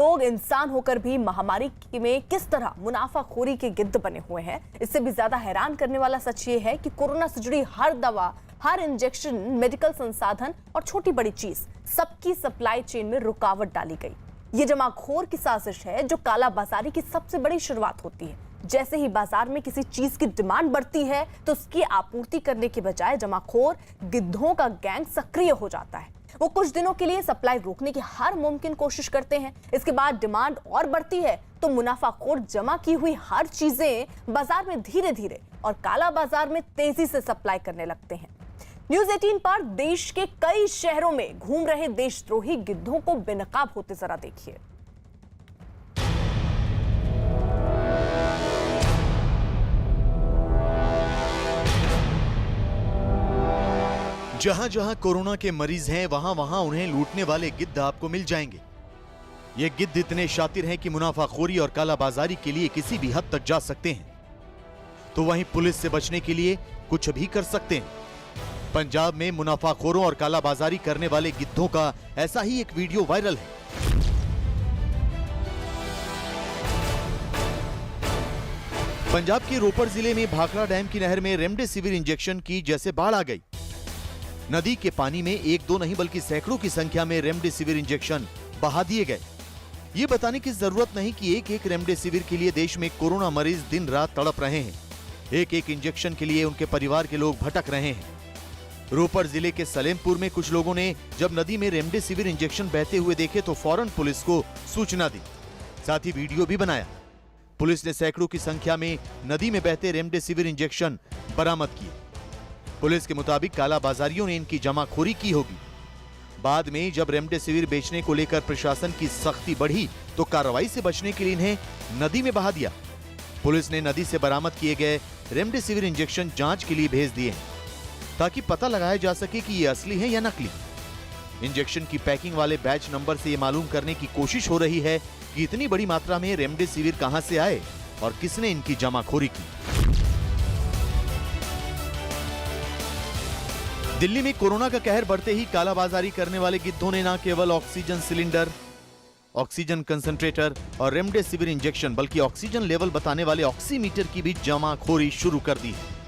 लोग इंसान होकर भी महामारी में किस तरह मुनाफाखोरी के गिद्ध बने हुए हैं। इससे भी ज्यादा हैरान करने वाला सच ये है कि कोरोना से जुड़ी हर दवा, हर इंजेक्शन, मेडिकल संसाधन और छोटी बड़ी चीज सबकी सप्लाई चेन में रुकावट डाली गई। ये जमाखोर की साजिश है जो काला बाजारी की सबसे बड़ी शुरुआत होती है। जैसे ही बाजार में किसी चीज की डिमांड बढ़ती है तो उसकी आपूर्ति करने के बजाय जमाखोर गिद्धों का गैंग सक्रिय हो जाता है। वो कुछ दिनों के लिए सप्लाई रोकने की हर मुमकिन कोशिश करते हैं। इसके बाद डिमांड और बढ़ती है तो मुनाफाखोर जमा की हुई हर चीजें बाजार में धीरे धीरे और काला बाजार में तेजी से सप्लाई करने लगते हैं। न्यूज़ 18 पर देश के कई शहरों में घूम रहे देशद्रोही गिद्धों को बेनकाब होते जरा देखिए। जहां जहां कोरोना के मरीज हैं वहां वहां उन्हें लूटने वाले गिद्ध आपको मिल जाएंगे। ये गिद्ध इतने शातिर हैं कि मुनाफाखोरी और कालाबाजारी के लिए किसी भी हद तक जा सकते हैं, तो वहीं पुलिस से बचने के लिए कुछ भी कर सकते हैं। पंजाब में मुनाफाखोरों और कालाबाजारी करने वाले गिद्धों का ऐसा ही एक वीडियो वायरल है। पंजाब के रोपड़ जिले में भाखड़ा डैम की नहर में रेमडेसिविर इंजेक्शन की जैसे बाढ़ आ गई। नदी के पानी में एक दो नहीं बल्कि सैकड़ों की संख्या में रेमडेसिविर इंजेक्शन बहा दिए गए। ये बताने की जरूरत नहीं कि एक एक रेमडेसिविर के लिए देश में कोरोना मरीज दिन रात तड़प रहे हैं। एक एक इंजेक्शन के लिए उनके परिवार के लोग भटक रहे हैं। रोपड़ जिले के सलेमपुर में कुछ लोगों ने जब नदी में रेमडेसिविर इंजेक्शन बहते हुए देखे तो फौरन पुलिस को सूचना दी, साथ ही वीडियो भी बनाया। पुलिस ने सैकड़ों की संख्या में नदी में बहते रेमडेसिविर इंजेक्शन बरामद किए। पुलिस के मुताबिक कालाबाजारियों ने इनकी जमाखोरी की होगी। बाद में जब रेमडेसिविर बेचने को लेकर प्रशासन की सख्ती बढ़ी तो कार्रवाई से बचने के लिए इन्हें नदी में बहा दिया। पुलिस ने नदी से बरामद किए गए रेमडेसिविर इंजेक्शन जांच के लिए भेज दिए हैं ताकि पता लगाया जा सके कि ये असली है या नकली। इंजेक्शन की पैकिंग वाले बैच नंबर से ये मालूम करने की कोशिश हो रही है कि इतनी बड़ी मात्रा में रेमडेसिविर कहां से आए और किसने इनकी जमाखोरी की। दिल्ली में कोरोना का कहर बढ़ते ही कालाबाजारी करने वाले गिद्धों ने न केवल ऑक्सीजन सिलेंडर, ऑक्सीजन कंसंट्रेटर और रेमडेसिविर इंजेक्शन बल्कि ऑक्सीजन लेवल बताने वाले ऑक्सीमीटर की भी जमाखोरी शुरू कर दी है।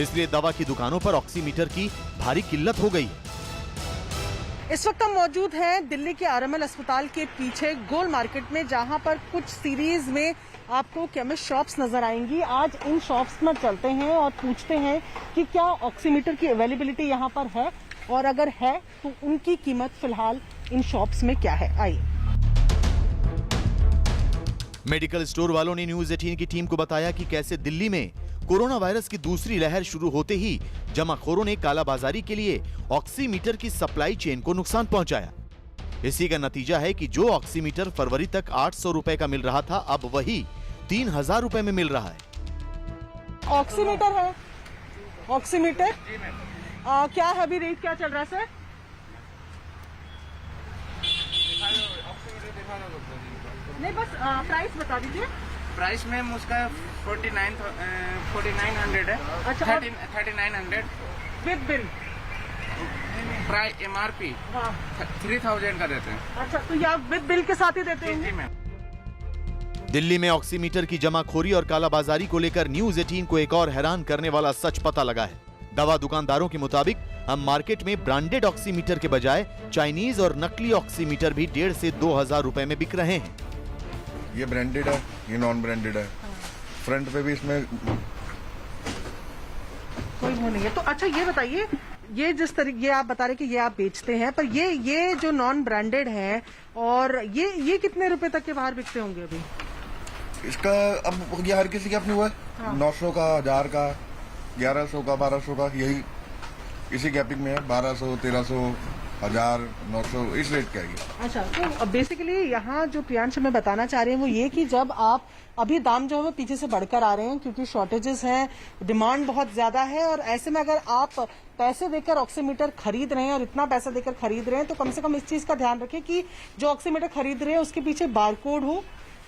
इसलिए दवा की दुकानों पर ऑक्सीमीटर की भारी किल्लत हो गई है। इस वक्त हम मौजूद हैं दिल्ली के आरएमएल अस्पताल के पीछे गोल मार्केट में, जहां पर कुछ सीरीज में आपको केमिस्ट शॉप्स नजर आएंगी। आज इन शॉप्स में चलते हैं और पूछते हैं कि क्या ऑक्सीमीटर की अवेलेबिलिटी यहां पर है और अगर है तो उनकी कीमत फिलहाल इन शॉप्स में क्या है। आइए। मेडिकल स्टोर वालों ने न्यूज़ 18 की टीम को बताया कि कैसे दिल्ली में कोरोना वायरस की दूसरी लहर शुरू होते ही जमाखोरों ने कालाबाजारी के लिए ऑक्सीमीटर की सप्लाई चेन को नुकसान पहुंचाया। इसी का नतीजा है कि जो ऑक्सीमीटर फरवरी तक 800 रुपए का मिल रहा था अब वही 3000 रुपए में मिल रहा है। ऑक्सीमीटर है, ऑक्सीमीटर क्या है अभी रेट क्या चल रहा है सर? नहीं बस प्राइस बता दीजिए। प्राइस मैम उसका 4900 है। अच्छा 3900 विद बिल प्राइस MRP 3000 का देते हैं। अच्छा तो ये आप विद बिल के साथ ही देते हैं? जी मैम। दिल्ली में ऑक्सीमीटर की जमाखोरी और कालाबाजारी को लेकर न्यूज़ 18 को एक और हैरान करने वाला सच पता लगा है। दवा दुकानदारों के मुताबिक हम मार्केट में ब्रांडेड ऑक्सीमीटर के बजाय चाइनीज और नकली ऑक्सीमीटर भी 1500 से 2000 रुपए में बिक रहे हैं। ये ब्रांडेड है, ये नॉन ब्रांडेड है। फ्रंट पे भी इसमें कोई वो नहीं है। तो अच्छा ये बताइए, ये जिस तरीके ये आप बता रहे कि ये आप बेचते हैं, पर ये जो नॉन ब्रांडेड है और ये कितने रुपए तक के बाहर बिकते होंगे अभी? इसका अब ये हर किसी की अपनी हुआ है। 900 का, 1000 का, 1100 का, 1200 का, यही इसी गैपिंग में है। 1200, 1300, 1000, 900 इस रेट का है। अच्छा तो बेसिकली यहाँ जो प्रियांश हमें बताना चाह रहे हैं वो ये कि जब आप अभी दाम जो है वो पीछे से बढ़कर आ रहे हैं क्योंकि शॉर्टेजेस हैं, डिमांड बहुत ज्यादा है और ऐसे में अगर आप पैसे देकर ऑक्सीमीटर खरीद रहे हैं और इतना पैसा देकर खरीद रहे हैं तो कम से कम इस चीज का ध्यान रखें कि जो ऑक्सीमीटर खरीद रहे हैं उसके पीछे बारकोड हो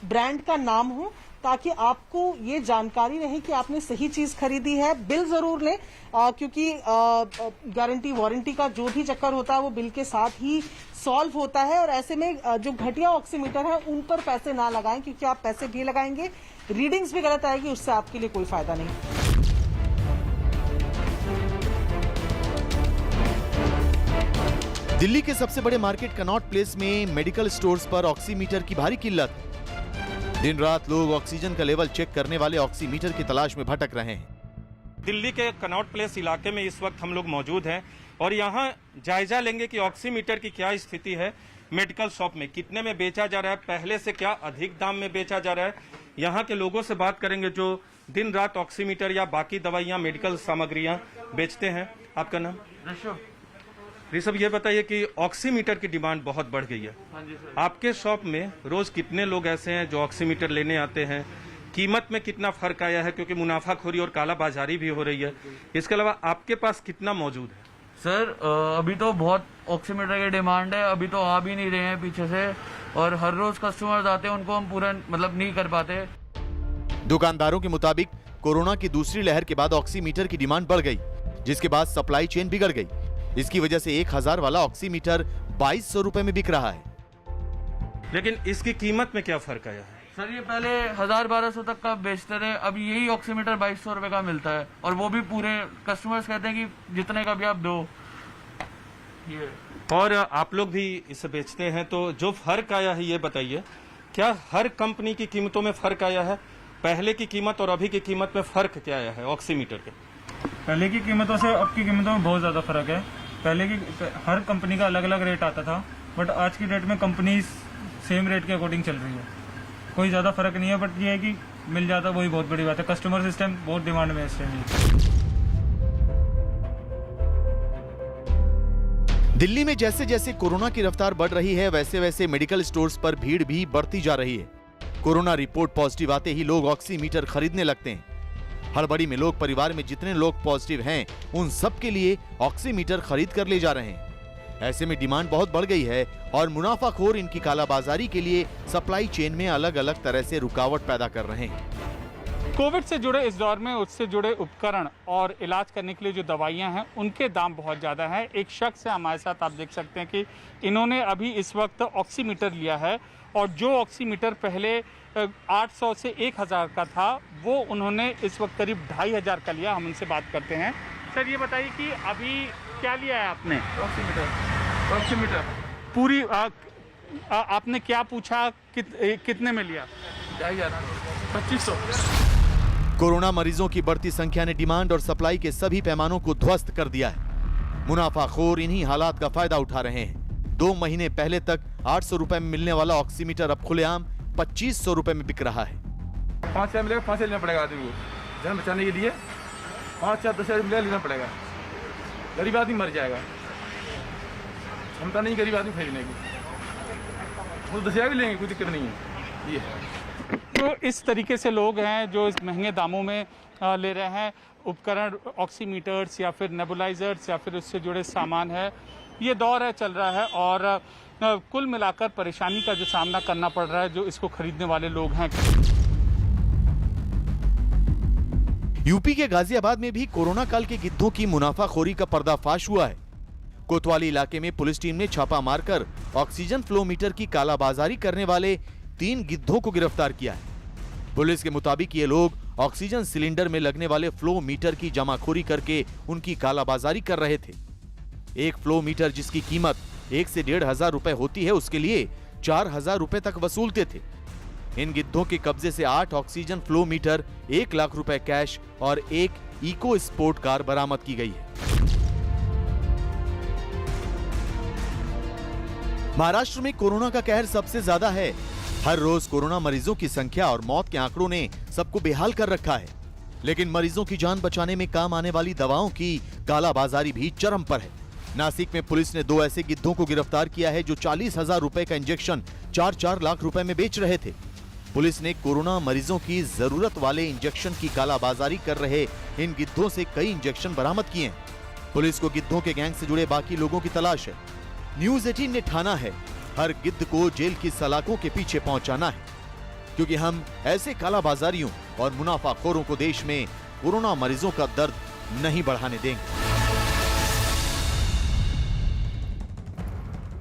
ब्रांड का नाम हो, ताकि आपको ये जानकारी रहे कि आपने सही चीज खरीदी है। बिल जरूर लें, क्योंकि गारंटी वारंटी का जो भी चक्कर होता है वो बिल के साथ ही सॉल्व होता है। और ऐसे में जो घटिया ऑक्सीमीटर है उन पर पैसे ना लगाएं, क्योंकि आप पैसे भी लगाएंगे, रीडिंग्स भी गलत आएगी, उससे आपके लिए कोई फायदा नहीं। दिल्ली के सबसे बड़े मार्केट कनॉट प्लेस में मेडिकल स्टोर्स पर ऑक्सीमीटर की भारी किल्लत। दिन रात लोग ऑक्सीजन का लेवल चेक करने वाले ऑक्सीमीटर की तलाश में भटक रहे हैं। दिल्ली के कनॉट प्लेस इलाके में इस वक्त हम लोग मौजूद हैं और यहाँ जायजा लेंगे कि ऑक्सीमीटर की क्या स्थिति है। मेडिकल शॉप में कितने में बेचा जा रहा है, पहले से क्या अधिक दाम में बेचा जा रहा है। यहाँ के लोगों से बात करेंगे जो दिन रात ऑक्सीमीटर या बाकी दवाइयाँ मेडिकल सामग्रियाँ बेचते हैं। आपका नाम? ऋषभ, ये बताइए कि ऑक्सीमीटर की डिमांड बहुत बढ़ गई है। हाँ जी सर। आपके शॉप में रोज कितने लोग ऐसे हैं जो ऑक्सीमीटर लेने आते हैं? कीमत में कितना फर्क आया है, क्योंकि मुनाफाखोरी और कालाबाजारी भी हो रही है। इसके अलावा आपके पास कितना मौजूद है? सर अभी तो बहुत ऑक्सीमीटर की डिमांड है, अभी तो आ भी नहीं रहे हैं पीछे से, और हर रोज कस्टमर्स आते हैं, उनको हम पूरा मतलब नहीं कर पाते। दुकानदारों के मुताबिक कोरोना की दूसरी लहर के बाद ऑक्सीमीटर की डिमांड बढ़ गई, जिसके बाद सप्लाई चेन बिगड़ गई। इसकी वजह से 1000 वाला ऑक्सीमीटर 2200 रुपए में बिक रहा है। लेकिन इसकी कीमत में क्या फर्क आया है? सर ये पहले 1000-1200 तक का बेचते थे, अब यही ऑक्सीमीटर 2200 रुपए का मिलता है, और वो भी पूरे कस्टमर्स कहते हैं कि जितने का भी आप दो। ये और आप लोग भी इसे बेचते हैं, तो जो फर्क आया है ये बताइए, क्या हर कंपनी की कीमतों में फर्क आया है? पहले की कीमत और अभी की कीमत में फर्क क्या आया है ऑक्सीमीटर के? पहले की कीमतों से अब की कीमतों में बहुत ज़्यादा फर्क है। पहले की हर कंपनी का अलग अलग रेट आता था, बट आज की डेट में कंपनी सेम रेट के अकॉर्डिंग चल रही है, कोई ज़्यादा फर्क नहीं है। बट ये है कि मिल जाता, वही बहुत बड़ी बात है। कस्टमर इस टाइम बहुत डिमांड में है इस टाइम। दिल्ली में जैसे जैसे कोरोना की रफ्तार बढ़ रही है, वैसे वैसे मेडिकल स्टोर्स पर भीड़ भी बढ़ती जा रही है। कोरोना रिपोर्ट पॉजिटिव आते ही लोग ऑक्सीमीटर खरीदने लगते हैं। हड़बड़ी में लोग परिवार में जितने लोग पॉजिटिव हैं, उन सब के लिए ऑक्सीमीटर खरीद कर ले जा रहे हैं। ऐसे में डिमांड बहुत बढ़ गई है और मुनाफाखोर इनकी कालाबाजारी के लिए सप्लाई चेन में अलग अलग तरह से रुकावट पैदा कर रहे हैं। कोविड से जुड़े इस दौर में उससे जुड़े उपकरण और इलाज करने के लिए जो दवाइयां हैं उनके दाम बहुत ज़्यादा हैं। एक शख्स है हमारे साथ, आप देख सकते हैं कि इन्होंने अभी इस वक्त ऑक्सीमीटर लिया है, और जो ऑक्सीमीटर पहले 800 से 1000 का था वो उन्होंने इस वक्त करीब 2500 का लिया। हम उनसे बात करते हैं। सर ये बताइए कि अभी क्या लिया है आपने? ऑक्सीमीटर पूरी आपने क्या पूछा, कितने में लिया? 2500। कोरोना मरीजों की बढ़ती संख्या ने डिमांड और सप्लाई के सभी पैमानों को ध्वस्त कर दिया है। मुनाफाखोर इन्हीं हालात का फायदा उठा रहे हैं। 2 महीने पहले तक 800 रुपए में मिलने वाला ऑक्सीमीटर अब खुलेआम 2500 रुपए में बिक रहा है। 5 मिलेगा, 5 लेना पड़ेगा आदमी को जान बचाने के लिए। 5-10 मिलेगा, लेना पड़ेगा। गरीब आदमी मर जाएगा, क्षमता नहीं गरीब आदमी खरीदने की। वो 10 भी लेंगे, कोई दिक्कत नहीं है। ये तो इस तरीके से लोग हैं जो इस महंगे दामों में ले रहे हैं उपकरण, ऑक्सीमीटर्स या फिर नेबुलाइजर्स या फिर उससे जुड़े सामान है। ये दौर है, चल रहा है, और कुल मिलाकर परेशानी का जो सामना करना पड़ रहा है जो इसको खरीदने वाले लोग हैं। यूपी के गाजियाबाद में भी कोरोना काल के गिद्धों की मुनाफाखोरी का पर्दाफाश हुआ है। कोतवाली इलाके में पुलिस टीम ने छापा मारकर ऑक्सीजन फ्लो मीटर की कालाबाजारी करने वाले 3 गिद्धों को गिरफ्तार किया है। पुलिस के मुताबिक ये लोग ऑक्सीजन सिलेंडर में लगने वाले फ्लो मीटर की जमाखोरी करके उनकी कालाबाजारी कर रहे थे। एक फ्लो मीटर जिसकी कीमत 1 से 1500 रुपए होती है, उसके लिए 4000 रुपए तक वसूलते थे। इन गिद्धों के कब्जे से 8 ऑक्सीजन फ्लो मीटर, 1 लाख रुपए कैश और एक इको स्पोर्ट कार बरामद की गई है। महाराष्ट्र में कोरोना का कहर सबसे ज्यादा है। हर रोज कोरोना मरीजों की संख्या और मौत के आंकड़ों ने सबको बेहाल कर रखा है। लेकिन मरीजों की जान बचाने में काम आने वाली दवाओं की कालाबाजारी भी चरम पर है। नासिक में पुलिस ने 2 ऐसे गिद्धों को गिरफ्तार किया है जो 40,000 रुपए का इंजेक्शन 4-4 लाख रुपए में बेच रहे थे। पुलिस ने कोरोना मरीजों की जरूरत वाले इंजेक्शन की कालाबाजारी कर रहे इन गिद्धों से कई इंजेक्शन बरामद किए हैं। पुलिस को गिद्धों के गैंग से जुड़े बाकी लोगों की तलाश है। न्यूज़ 18 ने ठाना है हर गिद्ध को जेल की सलाखों के पीछे पहुंचाना है, क्योंकि हम ऐसे कालाबाजारियों और मुनाफाखोरों को देश में कोरोना मरीजों का दर्द नहीं बढ़ाने देंगे।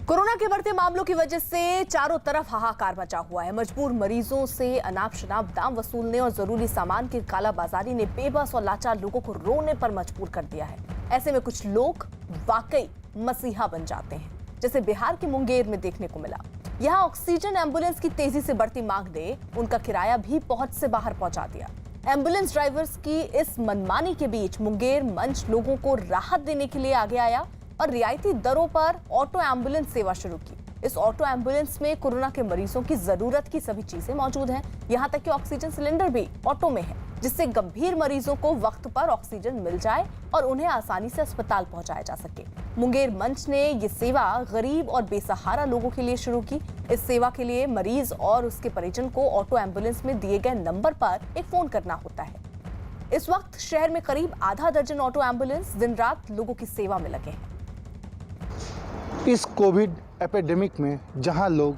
कोरोना के बढ़ते मामलों की वजह से चारों तरफ हाहाकार मचा हुआ है। मजबूर मरीजों से अनाप शनाप दाम वसूलने और जरूरी सामान की कालाबाजारी ने बेबस और लाचार लोगों को रोने पर मजबूर कर दिया है। ऐसे में कुछ लोग वाकई मसीहा बन जाते हैं, जैसे बिहार के मुंगेर में देखने को मिला। यहाँ ऑक्सीजन एम्बुलेंस की तेजी से बढ़ती मांग ने उनका किराया भी पहुंच से बाहर पहुंचा दिया। एम्बुलेंस ड्राइवर्स की इस मनमानी के बीच मुंगेर मंच लोगों को राहत देने के लिए आगे आया और रियायती दरों पर ऑटो एम्बुलेंस सेवा शुरू की। इस ऑटो एम्बुलेंस में कोरोना के मरीजों की जरूरत की सभी चीजें मौजूद हैं। यहां तक कि ऑक्सीजन सिलेंडर भी ऑटो में है, जिससे गंभीर मरीजों को वक्त पर ऑक्सीजन मिल जाए और उन्हें आसानी से अस्पताल पहुंचाया जा सके। मुंगेर मंच ने ये सेवा गरीब और बेसहारा लोगों के लिए शुरू की। इस सेवा के लिए मरीज और उसके परिजन को ऑटो एम्बुलेंस में दिए गए नंबर पर एक फोन करना होता है। इस वक्त शहर में करीब आधा दर्जन ऑटो एम्बुलेंस दिन रात लोगों की सेवा में लगे हैं। इस कोविड एपिडेमिक में जहां लोग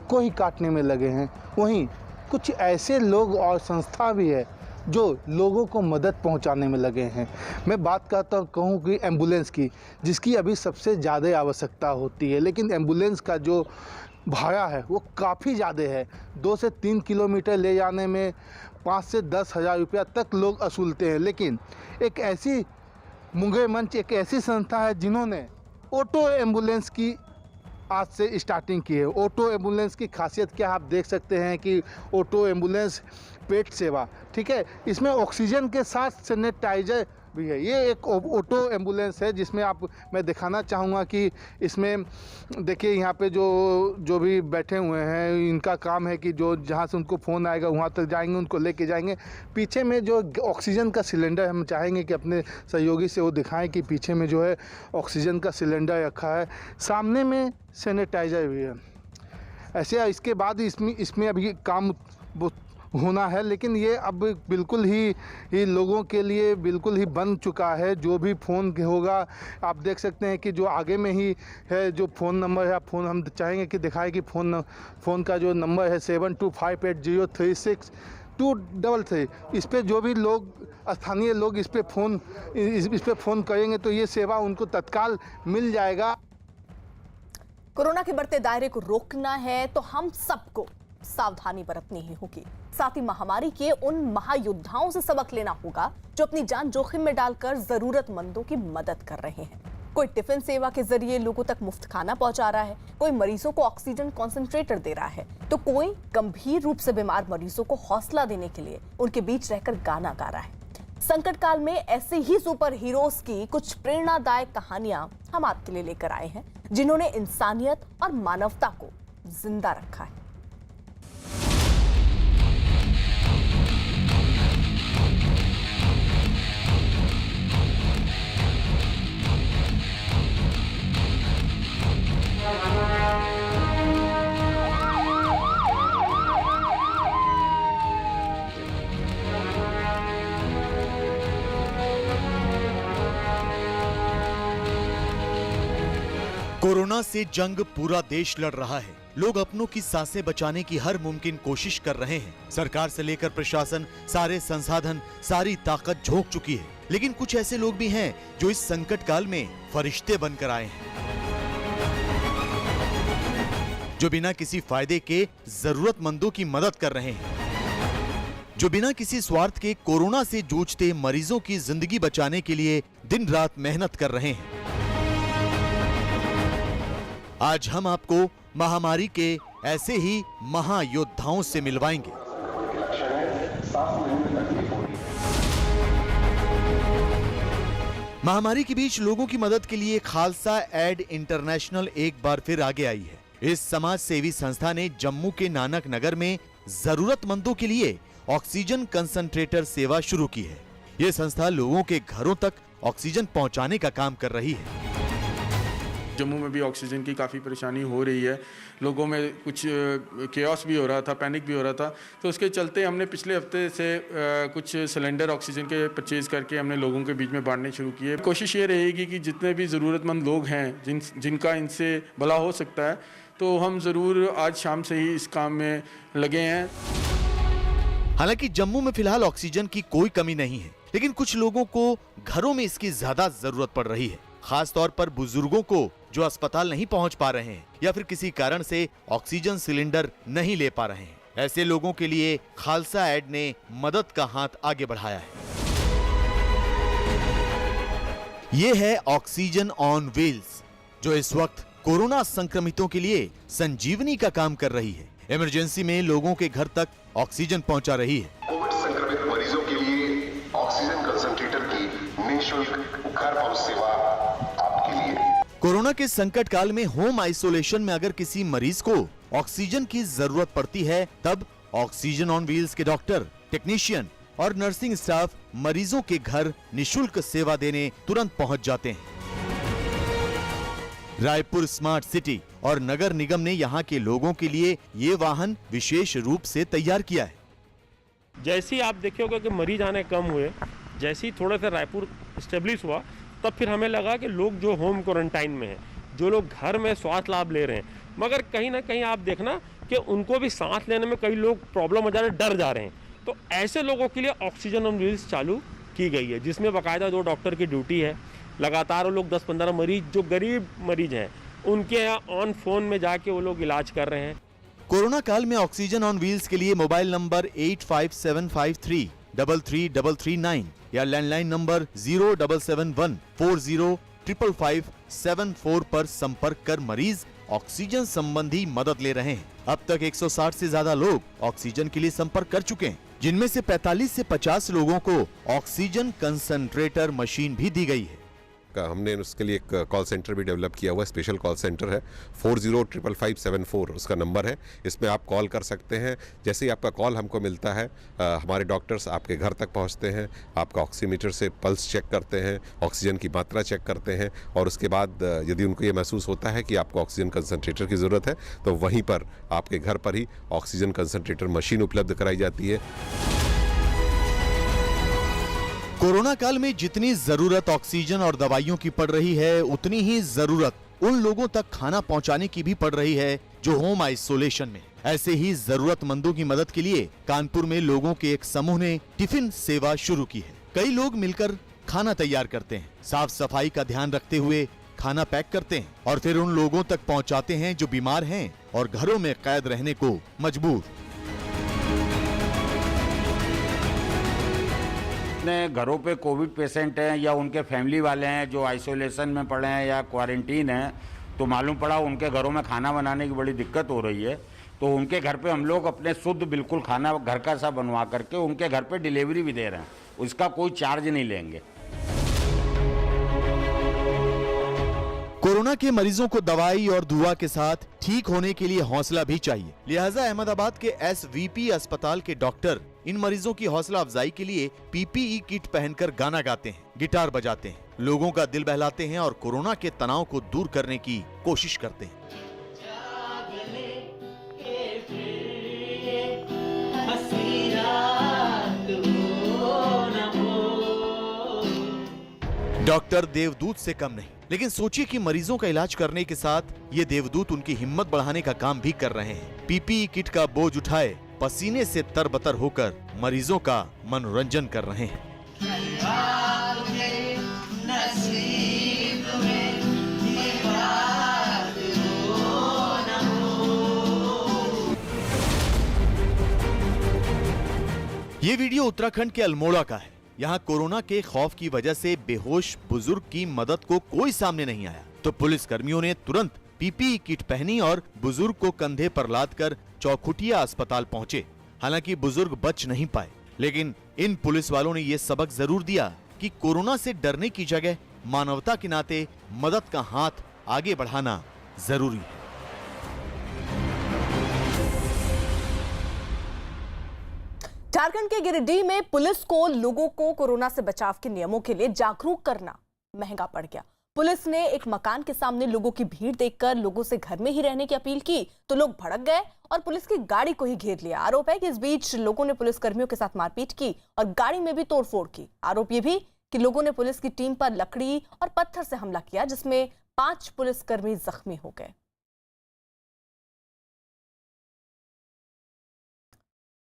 को ही काटने में लगे हैं, वहीं कुछ ऐसे लोग और संस्था भी है जो लोगों को मदद पहुंचाने में लगे हैं। मैं बात करता कहूँ कि एम्बुलेंस की, जिसकी अभी सबसे ज़्यादा आवश्यकता होती है, लेकिन एम्बुलेंस का जो भाड़ा है वो काफ़ी ज़्यादा है। 2 से 3 किलोमीटर ले जाने में 5 से 10 हज़ार रुपया तक लोग वसूलते हैं। लेकिन एक ऐसी मुंगेर मंच एक ऐसी संस्था है जिन्होंने ऑटो एम्बुलेंस की आज से स्टार्टिंग की है। ऑटो एम्बुलेंस की खासियत क्या आप देख सकते हैं कि ऑटो एम्बुलेंस पेट सेवा, ठीक है, इसमें ऑक्सीजन के साथ सैनिटाइजर भी है। ये एक ऑटो एम्बुलेंस है जिसमें मैं दिखाना चाहूँगा कि इसमें देखिए यहाँ पे जो भी बैठे हुए हैं, इनका काम है कि जो जहाँ से उनको फ़ोन आएगा वहाँ तक जाएंगे, उनको लेके जाएंगे। पीछे में जो ऑक्सीजन का सिलेंडर, हम चाहेंगे कि अपने सहयोगी से वो दिखाएं कि पीछे में जो है ऑक्सीजन का सिलेंडर रखा है, सामने में सैनिटाइजर भी है। ऐसे इसके बाद इसमें अभी काम होना है, लेकिन ये अब बिल्कुल ही लोगों के लिए बिल्कुल ही बन चुका है। जो भी फ़ोन होगा आप देख सकते हैं कि जो आगे में ही है जो फ़ोन नंबर है, फ़ोन हम चाहेंगे कि दिखाएं कि फ़ोन का जो नंबर है 7258036233। इस पर जो भी लोग स्थानीय लोग इस पे फ़ोन करेंगे तो ये सेवा उनको तत्काल मिल जाएगा। कोरोना के बढ़ते दायरे को रोकना है तो हम सबको सावधानी बरतनी ही होगी। साथ ही महामारी के उन महायोद्धाओं से सबक लेना होगा जो अपनी जान जोखिम में डालकर जरूरतमंदों की मदद कर रहे हैं। कोई टिफिन सेवा के जरिए लोगों तक मुफ्त खाना पहुंचा रहा है, कोई मरीजों को ऑक्सीजन कॉन्सेंट्रेटर दे रहा है, तो कोई गंभीर रूप से बीमार मरीजों को हौसला देने के लिए उनके बीच रहकर गाना गा रहा है। संकट काल में ऐसे ही सुपर हीरोज की कुछ प्रेरणादायक कहानियां हम आपके लिए लेकर आए हैं, जिन्होंने इंसानियत और मानवता को जिंदा रखा है। कोरोना से जंग पूरा देश लड़ रहा है। लोग अपनों की सांसें बचाने की हर मुमकिन कोशिश कर रहे हैं। सरकार से लेकर प्रशासन सारे संसाधन, सारी ताकत झोंक चुकी है। लेकिन कुछ ऐसे लोग भी हैं जो इस संकट काल में फरिश्ते बनकर आए हैं, जो बिना किसी फायदे के जरूरतमंदों की मदद कर रहे हैं, जो बिना किसी स्वार्थ के कोरोना से जूझते मरीजों की जिंदगी बचाने के लिए दिन रात मेहनत कर रहे हैं। आज हम आपको महामारी के ऐसे ही महायोद्धाओं से मिलवाएंगे। महामारी के बीच लोगों की मदद के लिए खालसा एड इंटरनेशनल एक बार फिर आगे आई है। इस समाज सेवी संस्था ने जम्मू के नानक नगर में जरूरतमंदों के लिए ऑक्सीजन कंसंट्रेटर सेवा शुरू की है। ये संस्था लोगों के घरों तक ऑक्सीजन पहुंचाने का काम कर रही है। जम्मू में भी ऑक्सीजन की काफ़ी परेशानी हो रही है, लोगों में कुछ केओस भी हो रहा था, पैनिक भी हो रहा था, तो उसके चलते हमने पिछले हफ्ते से कुछ सिलेंडर ऑक्सीजन के परचेज़ करके हमने लोगों के बीच में बांटने शुरू किए। कोशिश ये रहेगी कि जितने भी ज़रूरतमंद लोग हैं जिनका इनसे भला हो सकता है, तो हम ज़रूर आज शाम से ही इस काम में लगे हैं। हालांकि जम्मू में फिलहाल ऑक्सीजन की कोई कमी नहीं है, लेकिन कुछ लोगों को घरों में इसकी ज्यादा जरूरत पड़ रही है, खास तौर पर बुजुर्गों को जो अस्पताल नहीं पहुंच पा रहे हैं या फिर किसी कारण से ऑक्सीजन सिलेंडर नहीं ले पा रहे हैं। ऐसे लोगों के लिए खालसा एड ने मदद का हाथ आगे बढ़ाया है। ये है ऑक्सीजन ऑन व्हील्स, जो इस वक्त कोरोना संक्रमितों के लिए संजीवनी का काम कर रही है। इमरजेंसी में लोगों के घर तक ऑक्सीजन पहुंचा रही है। कोविड संक्रमित मरीजों के लिए ऑक्सीजन कंसंट्रेटर की निःशुल्क घर पहुंच सेवा आपके लिए। कोरोना के संकट काल में होम आइसोलेशन में अगर किसी मरीज को ऑक्सीजन की जरूरत पड़ती है, तब ऑक्सीजन ऑन व्हील्स के डॉक्टर, टेक्नीशियन और नर्सिंग स्टाफ मरीजों के घर निःशुल्क सेवा देने तुरंत पहुंच जाते हैं। रायपुर स्मार्ट सिटी और नगर निगम ने यहां के लोगों के लिए ये वाहन विशेष रूप से तैयार किया है। जैसे ही आप देखोगे कि मरीज आने कम हुए, जैसे ही थोड़ा सा रायपुर स्टेब्लिश हुआ, तब फिर हमें लगा कि लोग जो होम क्वारंटाइन में हैं, जो लोग घर में स्वास्थ्य लाभ ले रहे हैं, मगर कहीं ना कहीं आप देखना कि उनको भी सांस लेने में कई लोग प्रॉब्लम हो जा रहे हैं, डर जा रहे हैं। तो ऐसे लोगों के लिए ऑक्सीजन ऑन व्हील्स चालू की गई है, जिसमें बाकायदा 2 डॉक्टर की ड्यूटी है। लगातार वो लोग 10-15 मरीज, जो गरीब मरीज हैं, उनके यहाँ ऑन फोन में जाके वो लोग इलाज कर रहे हैं। कोरोना काल में ऑक्सीजन ऑन व्हील्स के लिए मोबाइल नंबर 8575333339 या लैंडलाइन नंबर 0771405557 पर संपर्क कर मरीज ऑक्सीजन संबंधी मदद ले रहे हैं। अब तक 160 से ज्यादा लोग ऑक्सीजन के लिए संपर्क कर चुके हैं, जिनमें से 45 से 50 लोगों को ऑक्सीजन कंसंट्रेटर मशीन भी दी गई है। हमने उसके लिए एक कॉल सेंटर भी डेवलप किया हुआ है, स्पेशल कॉल सेंटर है, 405554 उसका नंबर है। इसमें आप कॉल कर सकते हैं। जैसे ही आपका कॉल हमको मिलता है, हमारे डॉक्टर्स आपके घर तक पहुंचते हैं, आपका ऑक्सीमीटर से पल्स चेक करते हैं, ऑक्सीजन की मात्रा चेक करते हैं, और उसके बाद यदि उनको ये महसूस होता है कि आपको ऑक्सीजन कंसनट्रेटर की ज़रूरत है, तो वहीं पर आपके घर पर ही ऑक्सीजन कंसनट्रेटर मशीन उपलब्ध कराई जाती है। कोरोना काल में जितनी जरूरत ऑक्सीजन और दवाइयों की पड़ रही है, उतनी ही जरूरत उन लोगों तक खाना पहुंचाने की भी पड़ रही है जो होम आइसोलेशन में। ऐसे ही जरूरतमंदों की मदद के लिए कानपुर में लोगों के एक समूह ने टिफिन सेवा शुरू की है। कई लोग मिलकर खाना तैयार करते हैं, साफ सफाई का ध्यान रखते हुए खाना पैक करते हैं और फिर उन लोगों तक पहुंचाते हैं जो बीमार हैं और घरों में कैद रहने को मजबूर। अपने घरों पे कोविड पेशेंट हैं या उनके फैमिली वाले हैं जो आइसोलेशन में पड़े हैं या क्वारंटीन हैं, तो मालूम पड़ा उनके घरों में खाना बनाने की बड़ी दिक्कत हो रही है। तो उनके घर पे हम लोग अपने शुद्ध बिल्कुल खाना घर का सा बनवा करके उनके घर पे डिलीवरी भी दे रहे हैं, उसका कोई चार्ज नहीं लेंगे। कोरोना के मरीजों को दवाई और दुआ के साथ ठीक होने के लिए हौसला भी चाहिए। लिहाजा अहमदाबाद के SVP अस्पताल के डॉक्टर इन मरीजों की हौसला अफजाई के लिए PPE किट पहनकर गाना गाते हैं, गिटार बजाते हैं, लोगों का दिल बहलाते हैं और कोरोना के तनाव को दूर करने की कोशिश करते हैं। डॉक्टर देवदूत से कम नहीं, लेकिन सोचिए कि मरीजों का इलाज करने के साथ ये देवदूत उनकी हिम्मत बढ़ाने का काम भी कर रहे हैं। PPE किट का बोझ उठाए पसीने से तरबतर होकर मरीजों का मनोरंजन कर रहे हैं। ये वीडियो उत्तराखंड के अल्मोड़ा का है। यहाँ कोरोना के खौफ की वजह से बेहोश बुजुर्ग की मदद को कोई सामने नहीं आया, तो पुलिस कर्मियों ने तुरंत PPE किट पहनी और बुजुर्ग को कंधे पर लादकर चौखुटिया अस्पताल पहुंचे। हालांकि बुजुर्ग बच नहीं पाए, लेकिन इन पुलिस वालों ने ये सबक जरूर दिया कि कोरोना से डरने की जगह मानवता के नाते मदद का हाथ आगे बढ़ाना जरूरी है। झारखंड के गिरिडीह में पुलिस को लोगों को कोरोना से बचाव के नियमों के लिए जागरूक करना महंगा पड़ गया। पुलिस ने एक मकान के सामने लोगों की भीड़ देखकर लोगों से घर में ही रहने की अपील की तो लोग भड़क गए और पुलिस की गाड़ी को ही घेर लिया। आरोप है कि इस बीच लोगों ने पुलिस कर्मियों के साथ मारपीट की और गाड़ी में भी तोड़फोड़ की। आरोप ये भी कि लोगों ने पुलिस की टीम पर लकड़ी और पत्थर से हमला किया, जिसमें 5 पुलिसकर्मी जख्मी हो गए।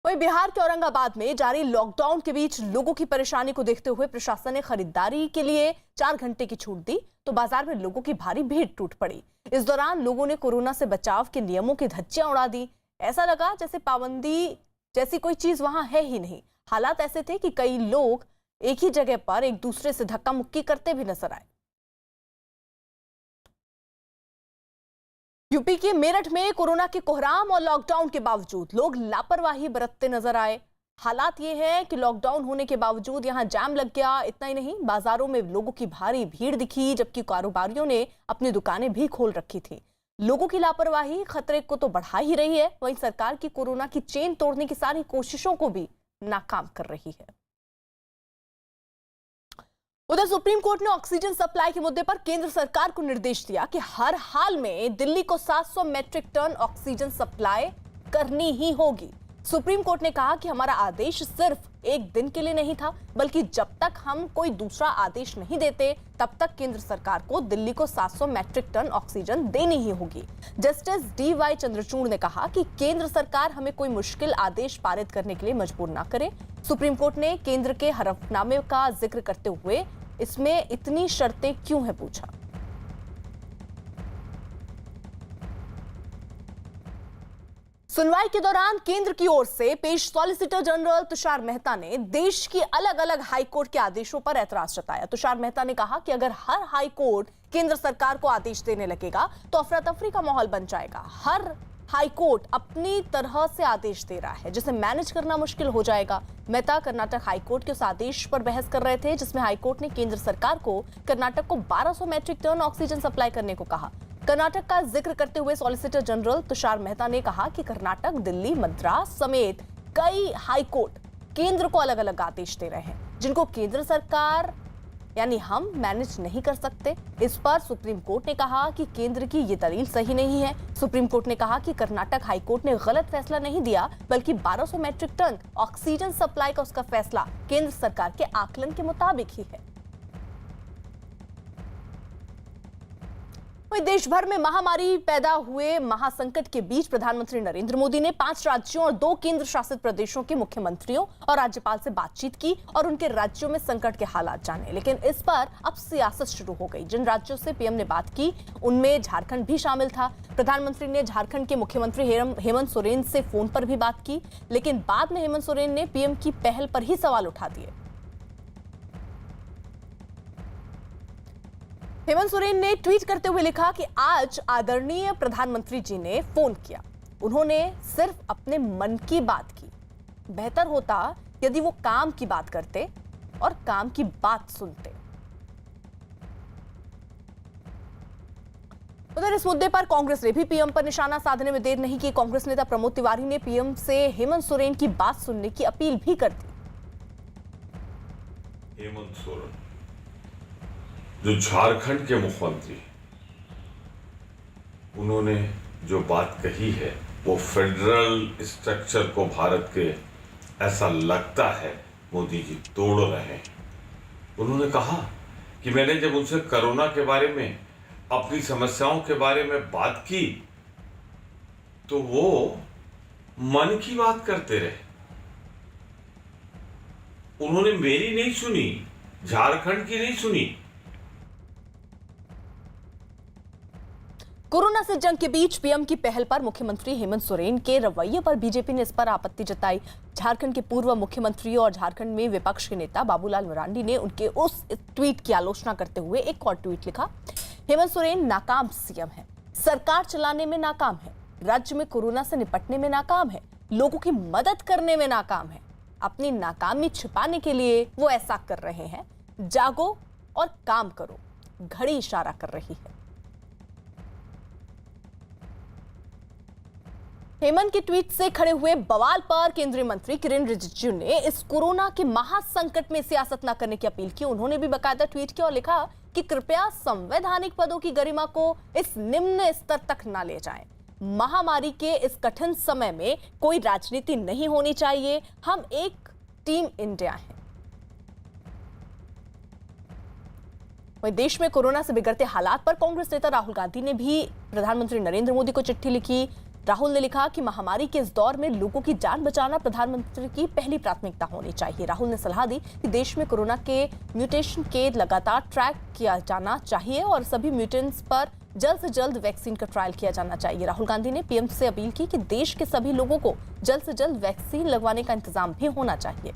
वहीं बिहार के औरंगाबाद में जारी लॉकडाउन के बीच लोगों की परेशानी को देखते हुए प्रशासन ने खरीदारी के लिए 4 घंटे की छूट दी तो बाजार में लोगों की भारी भीड़ टूट पड़ी। इस दौरान लोगों ने कोरोना से बचाव के नियमों की धज्जियां उड़ा दी। ऐसा लगा जैसे पाबंदी जैसी कोई चीज वहां है ही नहीं। हालात ऐसे थे कि कई लोग एक ही जगह पर एक दूसरे से धक्का मुक्की करते भी नजर आए। यूपी के मेरठ में कोरोना के कोहराम और लॉकडाउन के बावजूद लोग लापरवाही बरतते नजर आए। हालात ये है कि लॉकडाउन होने के बावजूद यहां जाम लग गया। इतना ही नहीं, बाजारों में लोगों की भारी भीड़ दिखी, जबकि कारोबारियों ने अपनी दुकानें भी खोल रखी थी। लोगों की लापरवाही खतरे को तो बढ़ा ही रही है, वहीं सरकार की कोरोना की चेन तोड़ने की सारी कोशिशों को भी नाकाम कर रही है। उधर सुप्रीम कोर्ट ने ऑक्सीजन सप्लाई के मुद्दे पर केंद्र सरकार को निर्देश दिया कि हर हाल में दिल्ली को 700 मैट्रिक टन ऑक्सीजन सप्लाई करनी ही होगी। सुप्रीम कोर्ट ने कहा कि हमारा आदेश सिर्फ एक दिन के लिए नहीं था, बल्कि जब तक हम कोई दूसरा आदेश नहीं देते तब तक केंद्र सरकार को दिल्ली को 700 मैट्रिक टन ऑक्सीजन देनी ही होगी। जस्टिस DY चंद्रचूड़ ने कहा कि केंद्र सरकार हमें कोई मुश्किल आदेश पारित करने के लिए मजबूर ना करे। सुप्रीम कोर्ट ने केंद्र के हलफनामे का जिक्र करते हुए इसमें इतनी शर्तें क्यों है पूछा। सुनवाई के दौरान केंद्र की ओर से पेश सॉलिसिटर जनरल तुषार मेहता ने देश की अलग अलग हाईकोर्ट के आदेशों पर ऐतराज जताया। तुषार मेहता ने कहा कि अगर हर हाईकोर्ट केंद्र सरकार को आदेश देने लगेगा तो अफरा तफरी का माहौल बन जाएगा। हर हाईकोर्ट अपनी तरह से आदेश दे रहा है, जिसे मैनेज करना मुश्किल हो जाएगा। मेहता कर्नाटक हाईकोर्ट के उस आदेश पर बहस कर रहे थे जिसमें हाईकोर्ट ने केंद्र सरकार को कर्नाटक को 1200 मैट्रिक टन ऑक्सीजन सप्लाई करने को कहा। कर्नाटक का जिक्र करते हुए सॉलिसिटर जनरल तुषार मेहता ने कहा कि कर्नाटक, दिल्ली, मद्रास समेत कई हाईकोर्ट केंद्र को अलग अलग आदेश दे रहे हैं, जिनको केंद्र सरकार यानी हम मैनेज नहीं कर सकते। इस पर सुप्रीम कोर्ट ने कहा कि केंद्र की ये दलील सही नहीं है। सुप्रीम कोर्ट ने कहा कि कर्नाटक हाईकोर्ट ने गलत फैसला नहीं दिया, बल्कि 1200 मैट्रिक टन ऑक्सीजन सप्लाई का उसका फैसला केंद्र सरकार के आकलन के मुताबिक ही है। वहीं देश भर में महामारी पैदा हुए महासंकट के बीच प्रधानमंत्री नरेंद्र मोदी ने 5 राज्यों और 2 केंद्र शासित प्रदेशों के मुख्यमंत्रियों और राज्यपाल से बातचीत की और उनके राज्यों में संकट के हालात जाने। लेकिन इस पर अब सियासत शुरू हो गई। जिन राज्यों से पीएम ने बात की उनमें झारखंड भी शामिल था। प्रधानमंत्री ने झारखंड के मुख्यमंत्री हेमंत सोरेन से फोन पर भी बात की, लेकिन बाद में हेमंत सोरेन ने पीएम की पहल पर ही सवाल उठा दिए। हेमंत सोरेन ने ट्वीट करते हुए लिखा कि आज आदरणीय प्रधानमंत्री जी ने फोन किया, उन्होंने सिर्फ अपने मन की बात की। बेहतर होता यदि वो काम की बात करते और काम की बात सुनते। उधर इस मुद्दे पर कांग्रेस ने भी पीएम पर निशाना साधने में देर नहीं की। कांग्रेस नेता प्रमोद तिवारी ने पीएम से हेमंत सोरेन की बात सुनने की अपील भी कर दी। हेमंत सोरेन जो झारखंड के मुख्यमंत्री, उन्होंने जो बात कही है वो फेडरल स्ट्रक्चर को भारत के ऐसा लगता है मोदी जी तोड़ रहे हैं। उन्होंने कहा कि मैंने जब उनसे कोरोना के बारे में, अपनी समस्याओं के बारे में बात की तो वो मन की बात करते रहे। उन्होंने मेरी नहीं सुनी, झारखंड की नहीं सुनी। कोरोना से जंग के बीच पीएम की पहल पर मुख्यमंत्री हेमंत सोरेन के रवैये पर बीजेपी ने इस पर आपत्ति जताई। झारखंड के पूर्व मुख्यमंत्री और झारखंड में विपक्ष के नेता बाबूलाल मरांडी ने उनके उस ट्वीट की आलोचना करते हुए एक और ट्वीट लिखा। हेमंत सोरेन नाकाम सीएम है, सरकार चलाने में नाकाम है, राज्य में कोरोना से निपटने में नाकाम है, लोगों की मदद करने में नाकाम है। अपनी नाकामी छिपाने के लिए वो ऐसा कर रहे हैं। जागो और काम करो, घड़ी इशारा कर रही है। हेमंत के ट्वीट से खड़े हुए बवाल पर केंद्रीय मंत्री किरेन रिजिजू ने इस कोरोना के महासंकट में सियासत न करने की अपील की। उन्होंने भी बाकायदा ट्वीट किया और लिखा कि कृपया संवैधानिक पदों की गरिमा को इस निम्न स्तर तक न ले जाएं। महामारी के इस कठिन समय में कोई राजनीति नहीं होनी चाहिए। हम एक टीम इंडिया हैं। वहीं देश में कोरोना से बिगड़ते हालात पर कांग्रेस नेता राहुल गांधी ने भी प्रधानमंत्री नरेंद्र मोदी को चिट्ठी लिखी। राहुल ने लिखा कि महामारी के इस दौर में लोगों की जान बचाना प्रधानमंत्री की पहली प्राथमिकता होनी चाहिए। राहुल ने सलाह दी कि देश में कोरोना के म्यूटेशन के लगातार ट्रैक किया जाना चाहिए और सभी म्यूटेंट्स पर जल्द से जल्द वैक्सीन का ट्रायल किया जाना चाहिए। राहुल गांधी ने पीएम से अपील की कि देश के सभी लोगों को जल्द से जल्द वैक्सीन लगवाने का इंतजाम भी होना चाहिए।